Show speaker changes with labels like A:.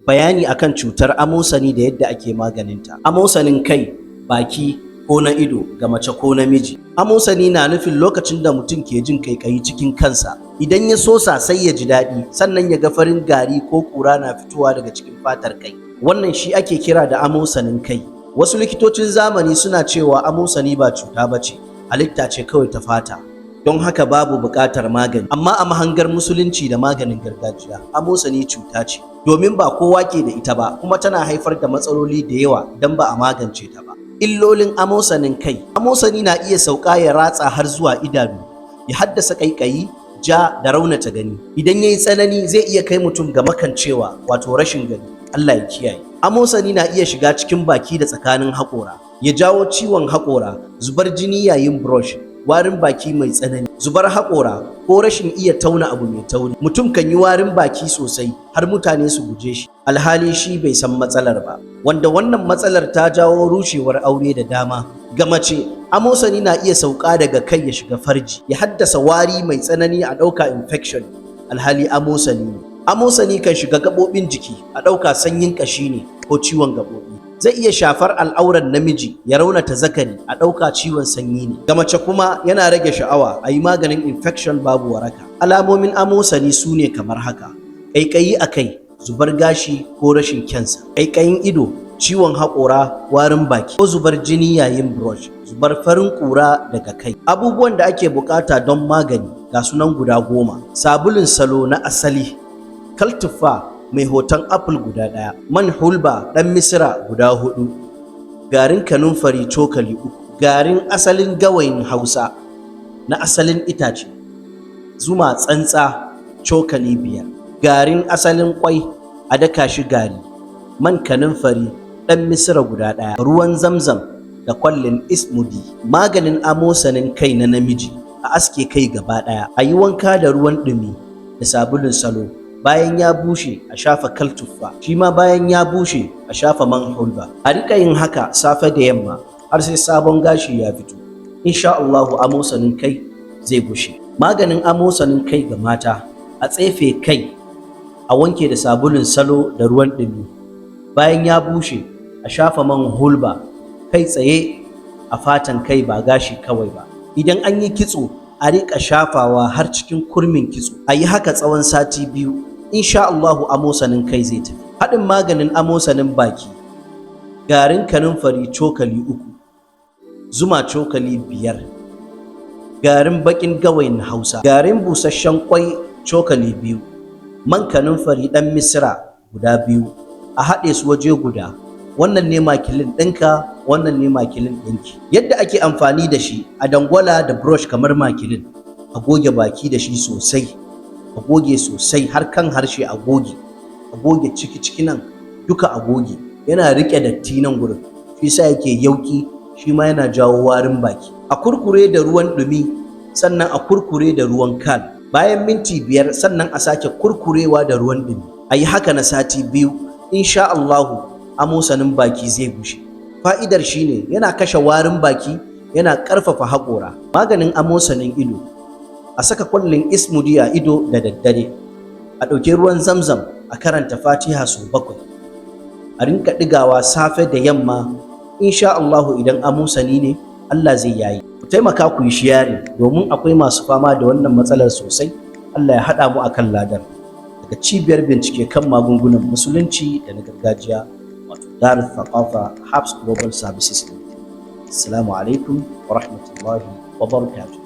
A: Bayani akan cutar amosani da yadda ake maganinta. Amosanin kai, baki ko na ido ga mace ko namiji. Amosani na nufin lokacin da mutum ke jin kaikayi cikin kansa. Idan ya sosa sai ya ji daɗi, sannan ya ga farin gari ko ƙura na fitowa daga cikin fatar kai. Wannan shi ake kira da amosanin kai. Wasu likitocin zamani suna cewa amosani ba cuta ba ce, halitta ce kawai ta fata, don haka babu buƙatar magani. Amma a mahangar musulunci da maganin gargajiya, amosani cuta ce, domin ba kowa ke da ita ba, kuma tana haifar da matsaloli da yawa idan ba a magance ta ba. Illolin amosanin kai. Amosani na iya sauka ya ratsa har zuwa idanu, ya haddasa ƙaiƙayi, ja da raunata gani. Idan ya yi tsanani zai iya kai mutum ga makancewa, wato rashin gani. Allah ya kiyaye. Amosani na iya shiga cikin baki da tsakanin haƙora, ya jawo ciwon haƙora, zubar jini yayin brush, warin baki mai tsanani, zubar haƙora ko rashin iya tauna abu mai tauri. Mutum kan yi warin baki sosai har mutane su guje shi, alhali shi bai san matsalar ba, wanda wannan matsalar ta jawo rushewar aure da dama. Ga mace, amosani na iya sauka daga kai ya shiga farji, ya haddasa wari mai tsanani a ɗauka infection, alhali amosani ne. Amosani kan shiga gaɓoɓin jiki, a ɗauka sanyin ƙashi ne ko ciwon gaɓoɓi. Zai iya shafar al'auran namiji, ya raunata zakari, a ɗauka ciwon sanyi ne. Ga mace kuma yana rage sha'awa, a yi maganin infection babu waraka. Alamomin amosani su ne kamar haka: ƙaiƙayi a kai, zubar gashi ko rashin kyansa, ƙaiƙayin ido, ciwon haƙora, warin baki ko zubar jini yayin brush, zubar farin ƙura daga kai. Abubuwan da ake buƙata don magani ga sunan guda 10. Sabulun salo na asali, kaltufa mai hoton apple guda 1, man hulba ɗan misira guda 4, garin kanunfari cokali 3, garin asalin gawayin hausa na asalin itace, zuma tsantsa cokali 5, garin asalin kwai a daka shi gari, man kanunfari ɗan misira guda 1, ruwan zamzam da kwallin ismudi. Maganin amosanin kai na namiji: a aske kai gaba ɗaya, a yi wanka da ruwan ɗumi da sabulun salo, bayan ya bushe a shafa kaltuffa, shi ma bayan ya bushe a shafa man hulba. A riƙa yin haka safe da yamma har sai sabon gashi ya fito. Insha Allahu amosanin kai zai bushe. Maganin amosanin kai ga mata: a tsefe kai, a wanke da sabulun salo da ruwan ɗumi, bayan ya bushe a shafa man hulba kai tsaye a fatan kai, ba gashi kawai ba. Idan an yi kitso, a riƙa shafawa har cikin kurmin kitso. A yi haka tsawon sati 2. Insha Allahu amosanin kai zai tafi. Haɗin maganin amosanin baki: garin kanunfari cokali 3, zuma cokali 5, garin baƙin gawayin hausa, garin busasshen kwai cokali 2, man kanunfari ɗan misira guda 2, a haɗe su waje guda. Wannan ne makilin ɗinka, wannan ne makilin ɗinki. Yadda ake amfani da shi: a dangwala da brush kamar makilin, a goge baki da shi sosai, a goge sosai har kan harshe, a goge ciki nan duka, a goge. Yana riƙe datti nan gurin, shi sa yake yauƙi, shi ma yana jawo warin baki. A kurkure da ruwan ɗumi, sannan a kurkure da ruwan kal. Bayan minti 5 sannan a sake kurkurewa da ruwan ɗumi. A yi haka na sati 2. Insha Allahu amosanin baki zai bushe. Fa'idar shi ne yana kashe warin baki, yana ƙarfafa haƙora. Maganin amosanin ido: a saka kwallin ismudi a ido da daddare, a ɗauki ruwan zamzam a karanta fatiha sau 7, a rinka ɗigawa safe da yamma. Insha Allahu idan amosani ne, Allah zai yayi. Ku taimaka ku yi sharing, domin akwai masu fama da wannan matsalar sosai. Allah ya haɗa mu akan ladar. Daga cibiyar bincike kan magungunan musulunci da na gargajiya, wato Darul Thaqafa Habs Global Services. Assalamu alaikum wa rahmatullahi wa barakatuh.